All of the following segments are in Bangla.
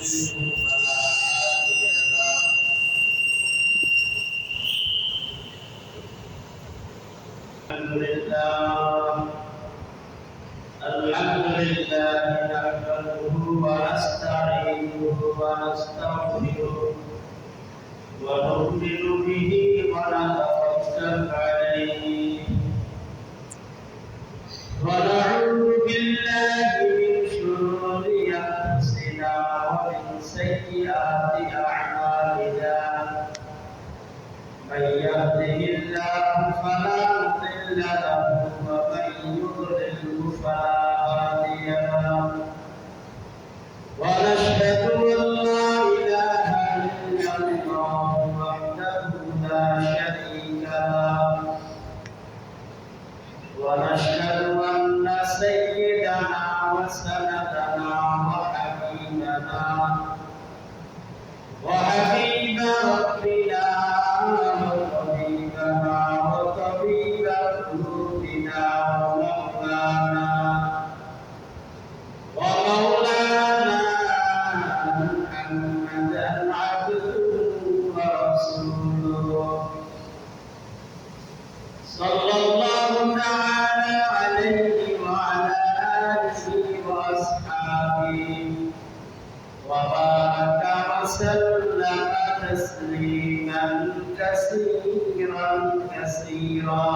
الحمد لله نحمده ونستعينه ونستغفره ونؤمن به ونتوكل عليه ونعوذ بالله من شرور انفسنا ومن سيئات اعمالنا من يهده الله فلا مضل له ومن يضلل فلا هادي له ونشهد ان لا اله الا الله وحده لا شريك له ونشهد ان سيدنا وسندنا وحبيبنا وحبيب ربنا وطبيبنا وطبيب قلوبنا ومولانا محمدا عبده ورسوله صلى الله تعالى عليه وعلى آله وأصحابه وبارك وسلم تسليما كثيرا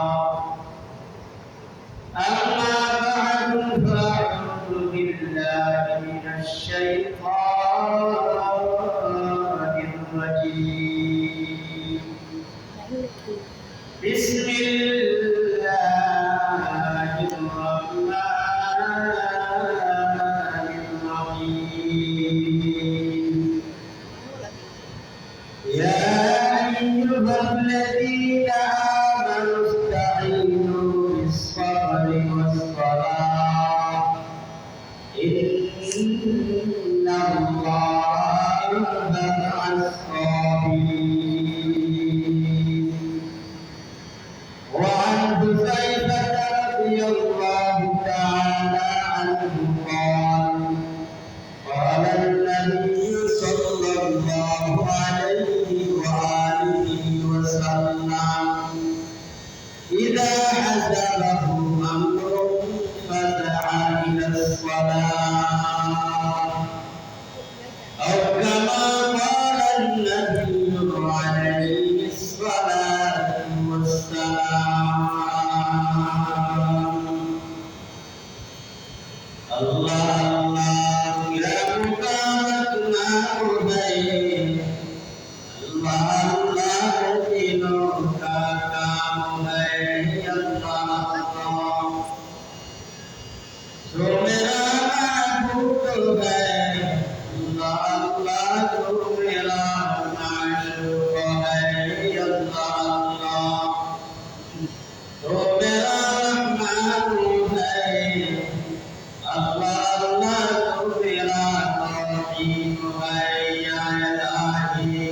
أما بعد فأعوذ بالله من الشيطان الرجيم بسم الله الرحمن الرحيم يا أيها الذين آمنوا استعينوا بالصبر والصلاة إن الله مع الصابرين وعن حذيفة رضي الله تعالى عنه قال النبي صلى الله عليه وآله وسلم إذا حزبه أمر فدعا إلى الصلاة أو كما قال النبي عليه الصلاة والسلام الله يا مقامتنا قبيل الله دينك كامل الله تو میرا معبود ہے اللہ تو میرا معشوق ہے اللہ تو میرا معبود ہے اللہ تو میرا رحیم ہے یا الہی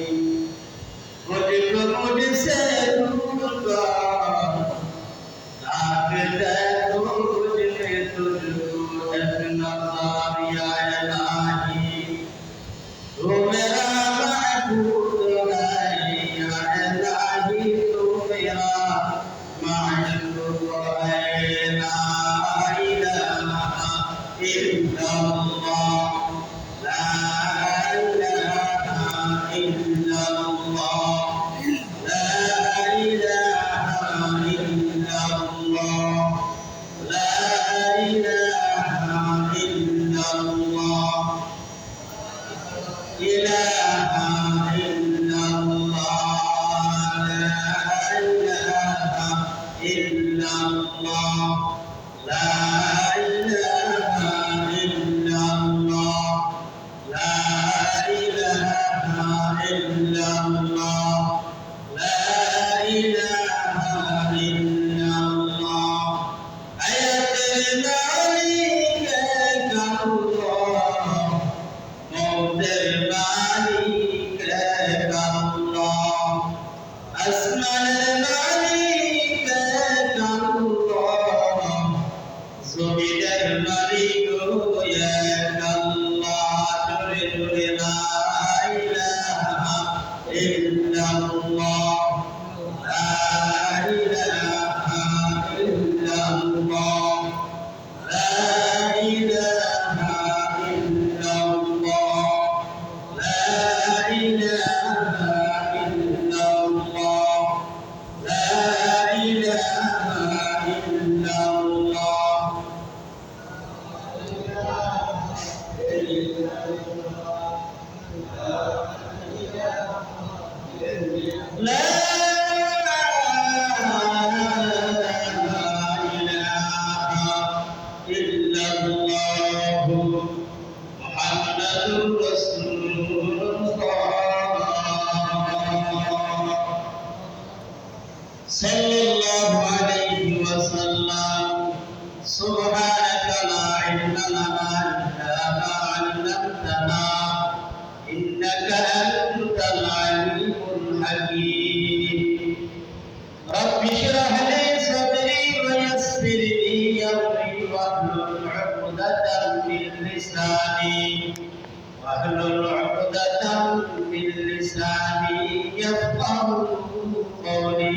مجھ کو مجھ سے دور کر طاقت ہے تجھ میں تجھ کو ایک نظر یا الہی تو میرا معبود ہے یا الہی تو میرا معشوق ہے لا الہ الا اللہ لا الہ الا اللہ لا إله إلا الله لا إله إلا الله إله إلا الله لا إله إلا الله لا إله إلا الله لا إله إلا الله لا إله إلا الله أيتم عليك الله موت المالك الله أسمى المالك الله মুহাম্মাদুর রাসূলুল্লাহ সাল্লাল্লাহু আলাইহি ওয়াসাল্লাম। সুবহানাকা লা ইলমা লানা ইল্লা মা 'আল্লামতানা ইন্নাকা আনতাল আলিমুল হাকীম। রাব্বি ইশরাহ লি সাদরি ওয়া ইয়াসসির লি আমরি ওয়াহলুল 'উকদাতাম মিন লিসানি ইয়াফকাহু কওলি।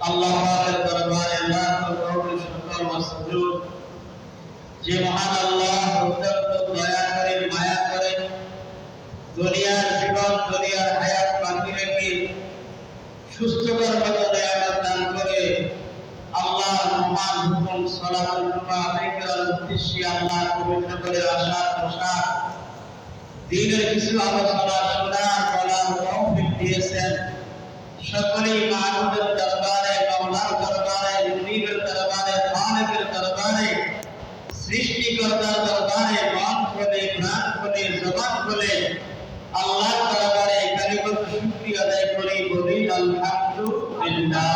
আল্লাহ পাকের দরবারে লাখ কোটি শুকর ও সুজুদ, যে মহান আল্লাহ অত্যন্ত দয়া করে মায়া করে দুনিয়ার জীবন দুনিয়ার হায়াত বাকি রেখে সুস্থকর মতো নিয়ামত দান করে আল্লাহর মহান হুকুম সালাতুল জুমা আদায় করার উদ্দেশ্যে আল্লাহ পবিত্র করে আসার প্রসাদ দ্বীনের কিছু আলোচনা শোনার বলার তৌফিক দিয়েছেন। সকলেই মাহবুবের দরবারে, মাওলার দরবারে, মুনিবের দরবারে, খালিকের দরবারে, সৃষ্টিকর্তার দরবারে মন খুলে, প্রাণ খুলে, জবান খুলে আল্লাহর দরবারে কালিমত শুকরিয়া আদায় করি, বলি আলহামদুলিল্লাহ।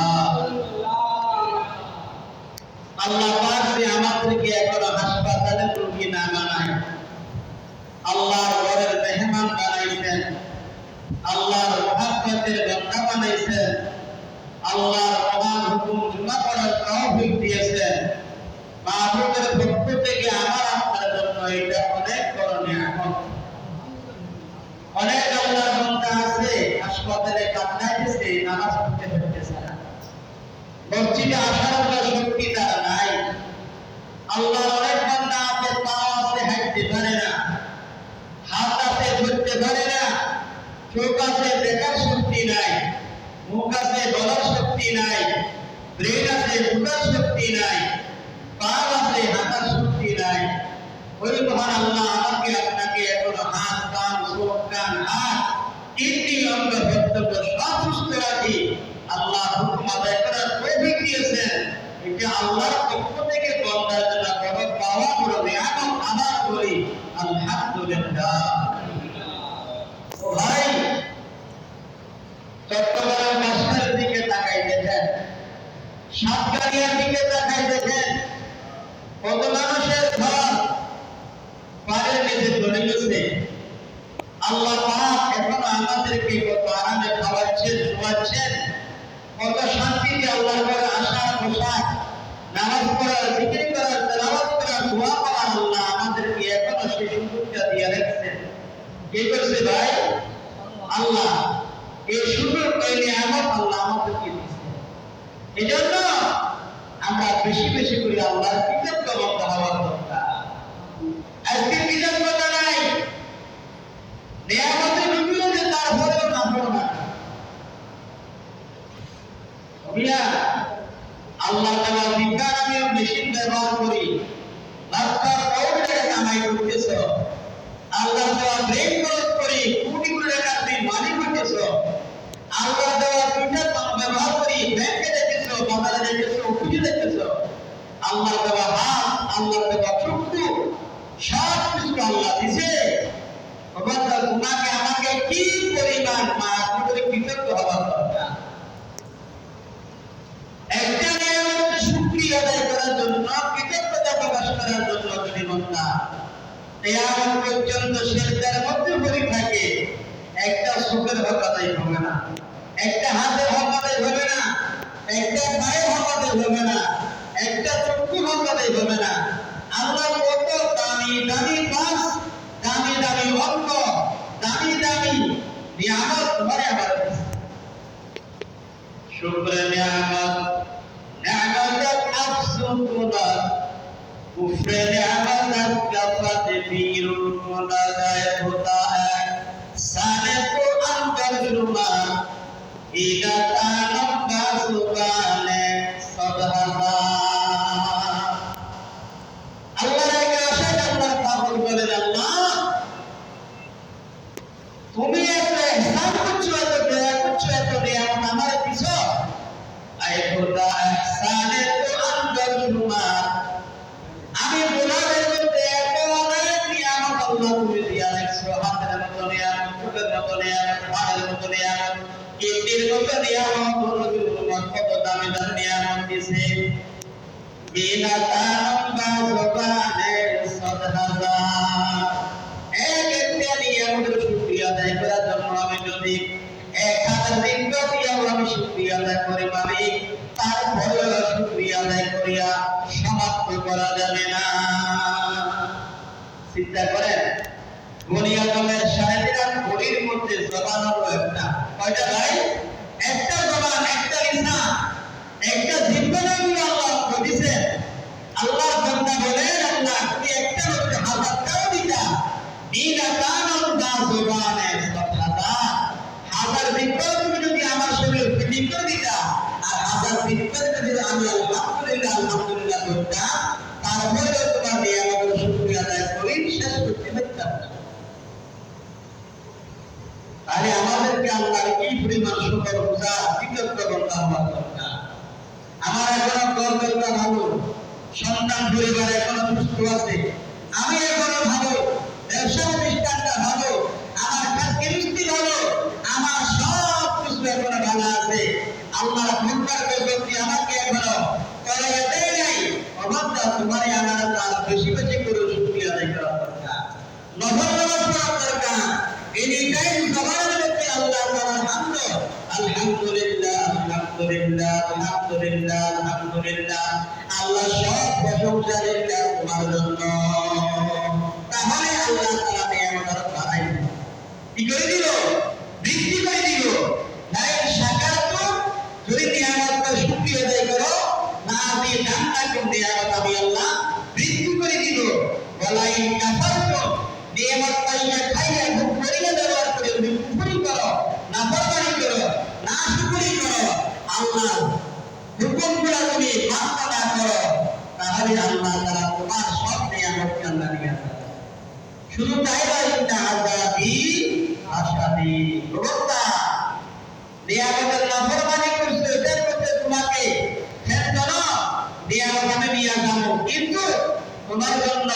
আল্লাহ পাক যে আমাদেরকে এখনো হাসপাতালে রোগী না বানায়, আল্লাহর ঘরের মেহমান বানাইছেন, আল্লাহর মহব্বতের বান্দা বানাইছেন, আল্লাহর মহান হুকুম জুমা করার তৌফিক দিয়েছেন। মাহবুবের পক্ষ থেকে আমার আপনার জন্য এটা অনেক বড় নিয়ামত। অনেক আল্লাহর বান্দা আছে হাসপাতালে কান্নাইতেছে, নামাজ পড়তে পারতেছে না, মসজিদে আসার মতো শক্তি তার নাই। আল্লাহর অনেক বান্দা আছে, পা আছে, হাঁটতে পারে না, হাত আছে, ধরতে পারে না, চোখ আছে, দেখার শক্তি নাই, মুখ আছে, বলার শক্তি নাই, ব্রেন আছে, বুঝার শক্তি নাই, পা আছে, হাঁটার শক্তি নাই। ওই মহান আল্লাহ আমাকে আপনাকে এখনো হাত, কান, চোখ, কান, হাত, তিনটি অঙ্গ প্রত্যঙ্গ সব সুস্থ রাখি আল্লাহ হুকুম আদায় করার তৌফিক দিয়েছেন। এটা আল্লাহর পক্ষ থেকে বান্দার জন্য বড় পাওয়া, বড় নিয়ামত। আদায় করি আলহামদুলিল্লাহ। ভাই, চট্টগ্রাম বাসের দিকে তাকাই দেখেন, সাতকানিয়ার দিকে তাকাই দেখেন, কত মানুষের ঘর পাড়ের নিচে চলে গেছে। আল্লাহ পাক এখন আমাদেরকে কত আরামে খাওয়াচ্ছেন, শোয়াচ্ছেন, কত শান্তিতে আল্লাহর ঘরে আসার, বসার, নামাজ পড়ার, জিকির করার, তেলাওয়াত করার, দোয়া করার আল্লাহ আমাদেরকে এখনো সেই সুযোগটা দিয়ে রেখেছেন। কি করছে ভাই? আল্লাহ এই সুযোগ, এই নিয়ামত আল্লাহ আমাদেরকে দিয়েছে। এজন্য আমরা বেশি বেশি করে আল্লাহর কৃতজ্ঞতা হওয়ার দরকার। আজকে কৃতজ্ঞতা নাই, নিয়ামতের রূপেও যে তারপরেও না পড়া। আল্লাহ তাআলা বিজ্ঞান আমিও মেশিন ব্যবহার করি, রাস্তার কোটি টাকা কামাই করতেছ, আল্লাহ তাআলা ব্রেন খরচ করি কোটি কোটি টাকা তুমি মানি করতেছ, আল্লাহ তাআলা দুইটা ব্যবহার করি ব্যাংকে দেখতেছ, বাজারে দেখতেছ, অফিসে দেখতেছ, আল্লাহ তাআলা হাত, আল্লাহ তাআলা চক্ষু, সব কিছু আল্লাহ দিছে। তোমাকে আমাকে কি পরিমাণ আপনাদের কৃতজ্ঞ হওয়ার দরকার। একটা নিয়ামতের শুকরিয়া আদায় করার জন্য, কৃতজ্ঞতা প্রকাশ করার জন্য যদি বান্দা কিয়ামত পর্যন্ত সিজদার মধ্যে পড়ে থাকে, একটা চোখের হক আদায় হবে না, একটা হাতের হক আদায় হবে না, একটা পায়ের হক আদায় হবে না, একটা চক্ষুর হক আদায় হবে না। আল্লাহ কত দামি দামি কাজ, দামি দামি অঙ্গ, দামি দামি নিয়ামত তোমারে আমার শুকর নিয়ামত, নিয়ামত আফসুকুনা, কুফর नियामत का तदबीर मुनाजाय होता है, सारे को अंतर जुमा इदा तानम का सुबाने सदहदा। अल्लाह के आशा अल्लाह काबुल करे। अल्लाह तुम्हें ऐसे एहसान कुछ है तो दया कुछ है तो नियामत हमारे पीछे आए होता है, सारे को अंतर जुमा আমি সূর্যের মতো নিয়ামত কত দামি দামি নিয়ামত দিয়েছে বিনা তানম বা জবানের সদহাজা এক একটা নিয়ামতের শুকরিয়া আদায় করার জন্য আমি যদি 1000 দিন যদি আমি শুকরিয়া আদায় করি মালিক তারপরে শুকরিয়া আদায় করিয়া সমাপ্ত করা যাবে না। চিন্তা করেন বনি আদমের 3.5 ঘড়ির মধ্যে জবান হলো একটা, কয়টা ভাই? একটা জবান, একটা লিসান, একটা জিহ্বা আল্লাহ দিয়েছেন। আল্লাহর বান্দা বলেন আল্লাহ তুমি একটা মধ্যে হাজারটাও দিতা বিনা তানম বা জবানের সদহাজা, 1000 জিহ্বা তুমি যদি আমার শরীরে ফিটিং করে দিতা আর 1000 জিহ্বা যদি আমি আলহামদুলিল্লাহ আলহামদুলিল্লাহ বলতাম তারপরে তোমার নিয়ামতের শুকরিয়া আদায় করি শেষ করতে পারতাম না। তাহলে আমাদেরকে আল্লাহর কি পরিমাণ শুকর গুজার কৃতজ্ঞতা হওয়া দরকার। আমার এখনো গর্বটা ভালো, সন্তান পরিবার এখনো সুস্থ আছে, আমি এখনো ভালো, ব্যবসা প্রতিষ্ঠানটা ভালো, আমার কাজকর্ম ভালো, আমার সব কিছু এখনো ভালো আছে। আল্লাহর কৃপার প্রতি আমাকে এখনো করাইয়া দেয় নাই। অবাধ্যা তোমার আমার আল্লাহ বেশি বেশি করে শুকরিয়া আদায় করা দরকার, নফল নামাজ পড়া দরকার। এনি টাইম জবানের মধ্যে আল্লাহ তাআলার হামদ, আলহামদুলিল্লাহ আলহামদুলিল্লাহ আলহামদুলিল্লাহ আলহামদুলিল্লাহ, আল্লাহ সব প্রশংসা লিল্লাহ তোমার জন্য। তাহলে আল্লাহ তাআলা নিয়ামত বাড়াই কি করে দিল, বৃদ্ধি করে দিল। নাই শাকারতু যদি নিয়ামতের শুকরিয়া আদায় করো না দিয়ে দানটাকে নিয়ামত আমি আল্লাহ বৃদ্ধি করে দিব। ওয়ালাই কাফারতু নিয়ামত পাইয়া খাইয়া ভোগ করিয়া ব্যবহার করে তুমি কুফরি করো, নাফরমানি করো, নাশুকরি করো, আল্লাহ হুকুমগুলো তুমি মান্য না করো, তাহলে আল্লাহ তাআলা তোমার সব নিয়ামত আল্লাহ নিয়ে যাবে। শুধু তাই নয়, ইন্না আযাবি আশাদীদ, প্রবক্তা নিয়ামতের নাফরমানি করছো এটার মধ্যে তোমাকে ফেরত নিয়ামত আমি নিয়ে যাবো, কিন্তু তোমার জন্য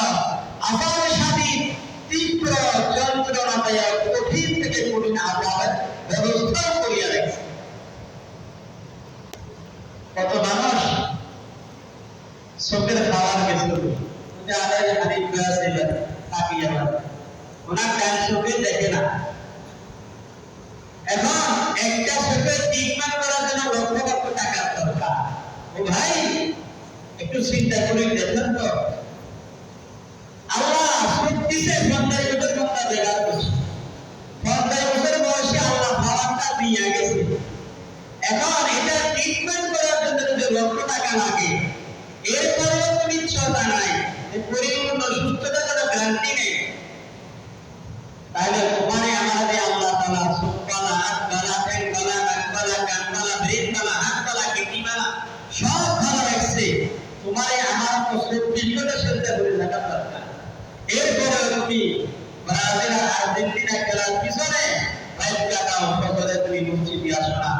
আযাব শাদীদ তীব্র যন্ত্রণা দেয়া কঠিন থেকে কঠিন আযাবের ব্যবস্থা করিয়া রেখেছে। কত মানুষ চোখের খাওয়ার গেছিল ওনার ডান চোখে দেখে না, এখন একটা চোখে ট্রিটমেন্ট করার জন্য লক্ষ লক্ষ টাকার দরকার। ও ভাই একটু চিন্তা করে দেখেন তো, আল্লাহ সত্যিতে 50 বছর কথা দেখা করছে, 50 বছর বয়সে আল্লাহ খাওয়ারটা দিয়ে গেছে। এখন এটা ট্রিটমেন্ট করার জন্য যদি লক্ষ টাকা লাগে, এরপরেও তো নিশ্চয়তা নাই, পরিপূর্ণ সুস্থতার কোনো গ্যারান্টি নেই। তাহলে তোমারে আমাদের আল্লাহ তাআলা সুবহানা আতবালা তেনবালা নাকবালা কানবালা ব্রেনবালা হাতবালা কিডনিবালা সব ভালো রাখছে। তোমারে আমার তো 24 ঘন্টা চিন্তা করে রাখা দরকার। এরপরে তুমি ব্রাজিল আর আর্জেন্টিনা খেলার পিছনে লাইফ কাটাও, ফজরে তুমি মসজিদে আসো না,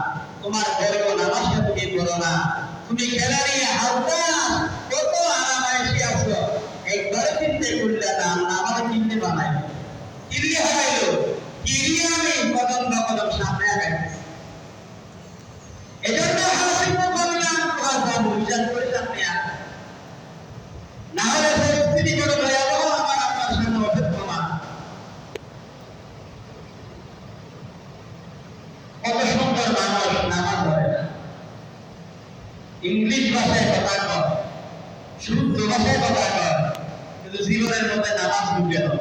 তোমার ঘরেও নামাজটা তুমি পড়ো না, তুমি খেলা নিয়ে হালকা কত আরামায়েশে আছো, একবারে চিন্তা করলে না আমার চিনতে বানাই কিল্লি হারাইলো, কিল্লি আমি কদম কদম সামনে আগাইতেছি। এজন্য হাসিব করলাম কথা বুঝান করে সামনে আসে, না হলে পরিস্থিতি করে ভয়াবহ আমার আপনার সামনে অপেক্ষমান। কত সুন্দর মানুষ নামাজ পড়ে না, ইংলিশ ভাষায় কথা কয়, শুদ্ধ ভাষায় কথা কয়, কিন্তু জীবনের মধ্যে নামাজ ঢুকে না,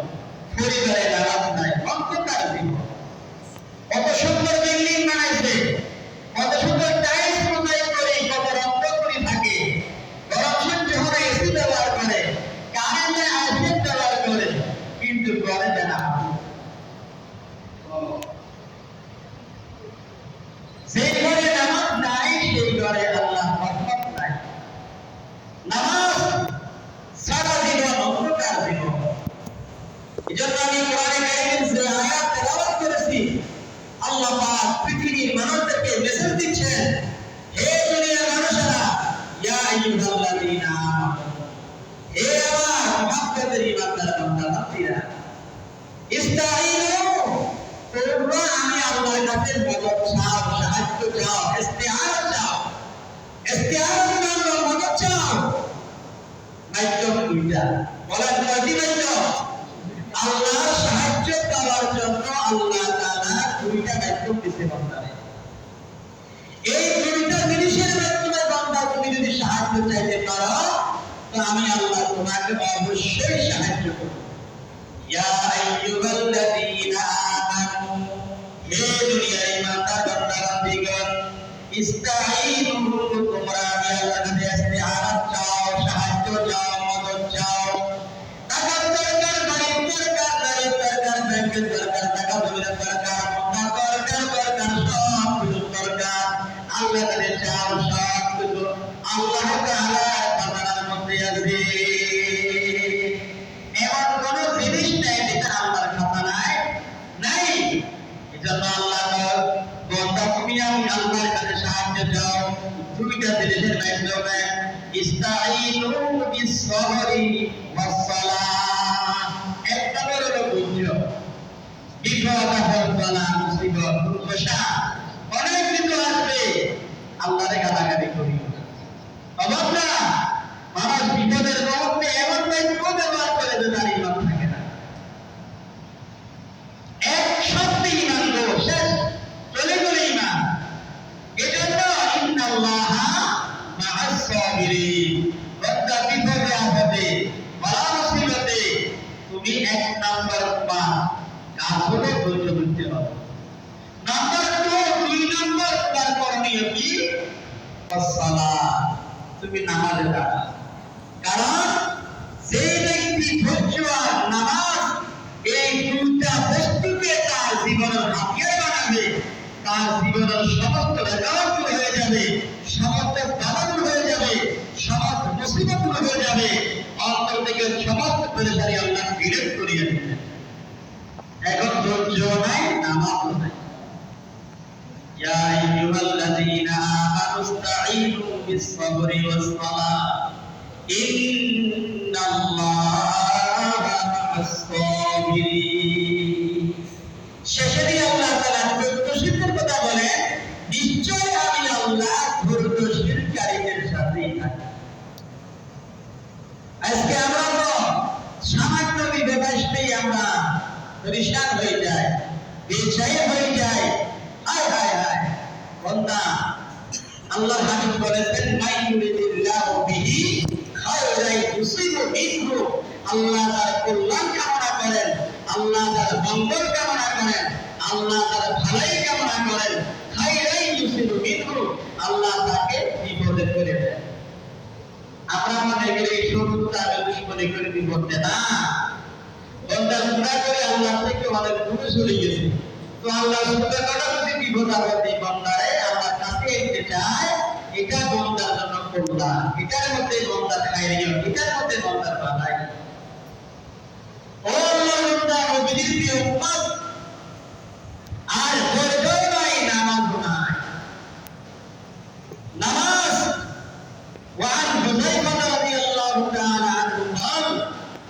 পরিবারে নামাজ নাই, অন্ধকার জীবন। কত সুন্দর বিল্ডিং বানাইছে, কত সুন্দর টাইলস মোজাইক করে, কত রক্ত করে থাকে, গরম সহ্য হলে এসি ব্যবহার করে, কারেন্টে আইসিএস ব্যবহার করে, কিন্তু ঘরে যায় না। সেই ঘরে নামাজ নাই, সেই ঘরে আল্লাহ রহমত নাই। নামাজ সারা জীবন অন্ধকার জীবন। এজন্য আমি কোরআনে কারীমের যে আয়াত তেলাওয়াত করেছি, আল্লাহ পাক পৃথিবীর মানুষদেরকে মেসেজ দিচ্ছেন, হে দুনিয়ার মানুষেরা, ইয়া আইয়ুহাল্লাযীনা আমানু, হে আমার মুহাব্বতের ঈমানদার বান্দা বান্দীরা, ইস্তাঈনু, তোমরা আমি আল্লাহর কাছে মদদ চাও, সাহায্য চাও, ইস্তিআনা চাও। ইস্তিআনা মানে মদদ চাও। মাধ্যম দুইটা, বলেন কয়টি মাধ্যম? আল্লাহর সাহায্য পাওয়ার জন্য আল্লাহ তাআলা দুইটা মাধ্যম দিতে বান্দারে। এই দুইটা জিনিসের মাধ্যমে বান্দা তুমি যদি সাহায্য চাইতে পারো, তো আমি আল্লাহ তোমাকে অবশ্যই সাহায্য করব। ইয়া আইয়ুহাল্লাযীনা আমানু, হে দুনিয়ার ঈমানদার বান্দাগণ, ইস্তাঈনু, তোমরা আমি আল্লাহর কাছে ইস্তিআনা চাও, সাহায্য চাও, মদদ চাও। টাকার দরকার, বাড়ির দরকার, গাড়ির দরকার, ব্যাংকের দরকার, টাকা পয়সার দরকার, মক্কা দরকার, সব কিছু দরকার। আল্লাহর কাছে চাও, সব কিছু আল্লাহ তাআলা বান্দার মধ্যে আছে। এমন কোন জিনিস নাই যেটা আল্লাহর খাতা নাই। এজন্য আল্লাহ বান্দা তুমি আমি আল্লাহর কাছে সাহায্য চাও দুইটা জিনিসের মাধ্যমে। ইস্তাঈনু বিস-সাবরি ওয়াস-সালাহ। এক নম্বর হলো ধৈর্য। বিপদ আপদ বালা মুসিবত দুর্দশা অনেক কিছু আসবে, আল্লাহরে গালাগালি করি অভাব না। মানুষ বিপদের মুহূর্তে এমন বাক্য ব্যবহার করে যে তার ঈমান থাকে না। এক সত্যি ঈমান গো, শেষ চলে গেল ঈমান। এজন্য ইন্নাল্লাহা মা'আস সাবিরিন। বান্দা বিপদে আপদে বালা মুসিবতে তুমি এক নাম্বার কাজ হলো ধৈর্য ধরতে হবে। নাম্বার 2, 2 নাম্বার তার করণীয় কি? সালাত, তুমি নামাজে দাঁড়াও। কারণ যে ব্যক্তি ধৈর্য আর নামাজ এই দুইটা বস্তুকে তার জীবনের হাতিয়ার বানাবে, তার জীবনের সমস্ত রেজাল্ট হয়ে যাবে, সমস্ত বাধা হয়ে যাবে, সমস্ত মুসিবত হয়ে যাবে, অন্তর থেকে সমস্ত পেরেশানি আল্লাহ বিরোধ করিয়ে দেবেন। এখন ধৈর্য নাই, নামাজ নাই। ইয়া আইয়ুহাল্লাযীনা আমানু ইসতাঈনু বিস-সাবরি ওয়াস-সালাহ ইন্নাল্লাহা মা'আস-সাবিরিন। শেষে দিয়ে আল্লাহ তাআলা ধৈর্যশীলদের কথা বলেন, নিশ্চয় আমি আল্লাহ ধৈর্যশীলকারীদের সাথেই থাকি। আজকে আমরা তো সামান্য বিবেকাশতেই আমরা পরিষ্কার হয়ে যায়, বেচাই হয়ে যায়। হায় হায় হায় বান্দা, আল্লাহ হাবিব বলেছেন মান ইউরিদিল্লাহু বিহি খায়রান ইউসিবু বিহি। আল্লাহ তার কল্যাণ কামনা করেন, আল্লাহ তার মঙ্গল কামনা করেন, আল্লাহ তার ভালাই কামনা করেন, খায়রান ইউসিবু বিহি, আল্লাহ তাকে বিপদে ফেলে দেন। আমরা মনে করি শত্রুতা দুশমনি করে বিপদে না, বান্দা গুনাহ করে আল্লাহ থেকে অনেক দূরে চলে গেছে। তো আল্লাহ সুবহানাহু যদি বিপদ আপদে বান্দারে আল্লাহর কাছে এসে যায়, এটা বান্দার জন্য কল্যাণ, এটার মধ্যে বান্দার খায়রিয়ত, এটার মধ্যে বান্দার ভালাই। ও আল্লাহর বান্দা, নবীর প্রিয় উম্মত, আর ধৈর্য নাই, নামাজ নাই। নামাজ وعن حذيفة رضي الله تعالى عنه قال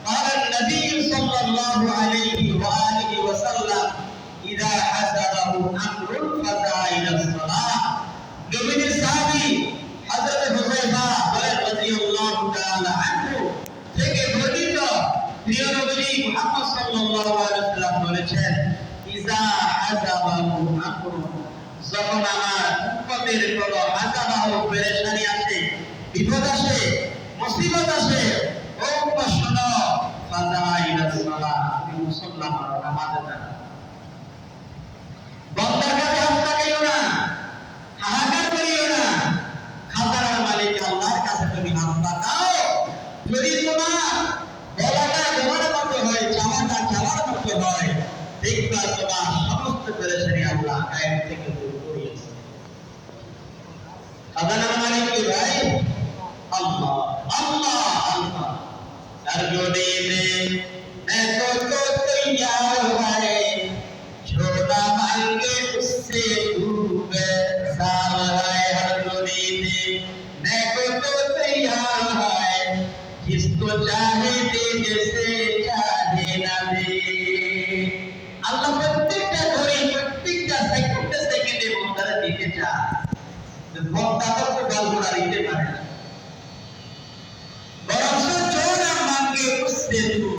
قال النبي صلى الله عليه وآله وسلم إذا حسبه أمر فزع إلى الصلاة. নবীর সাহাবী হযরত হুযায়ফা রাদিয়াল্লাহু তাআলা আনহু থেকে বর্ণিত, প্রিয় নবী মুহাম্মদ সাল্লাল্লাহু আলাইহি ওয়াসাল্লাম বলেছেন, ইযা হাসাবাহু আমরুন, যখন আমার উম্মতের কোনো হাসাবাহু পেরেশানি আসে, বিপদ আসে, মুসিবত আসে, ও উম্মত শোনো, ফাযা ইলা সালাহ, তুমি মুসল্লা করো, নামাজে দাঁড়াও। বান্দার কাছে হাত লাগাইও না, হাহাকার করিও না, খাজানার মালিক আল্লাহর কাছে তুমি হাত লাগাও। যদি তোমার গলাটা গলার মতো হয়, চাওয়াটা চাওয়ার মতো হয়, দেখবা তোমার সমস্ত পেরেশানি আল্লাহ গায়েব থেকে দূর করিয়েছে। খাজানার মালিক কি ভাই? अल्लाह अल्लाह अल्लाह। सरगोदे में मैं तो तैयार है, छोटा मांगे उससे डूबे सावरे। सरगोदे में मैं तो तैयार है, जिसको चाहे दे, जैसे चाहे ना दे। अल्लाह प्रत्येक का घड़ी, प्रत्येक का सेकंड বক্তা তো গল্প দিতে পারে না, বরং জোর আমাকে বুঝতে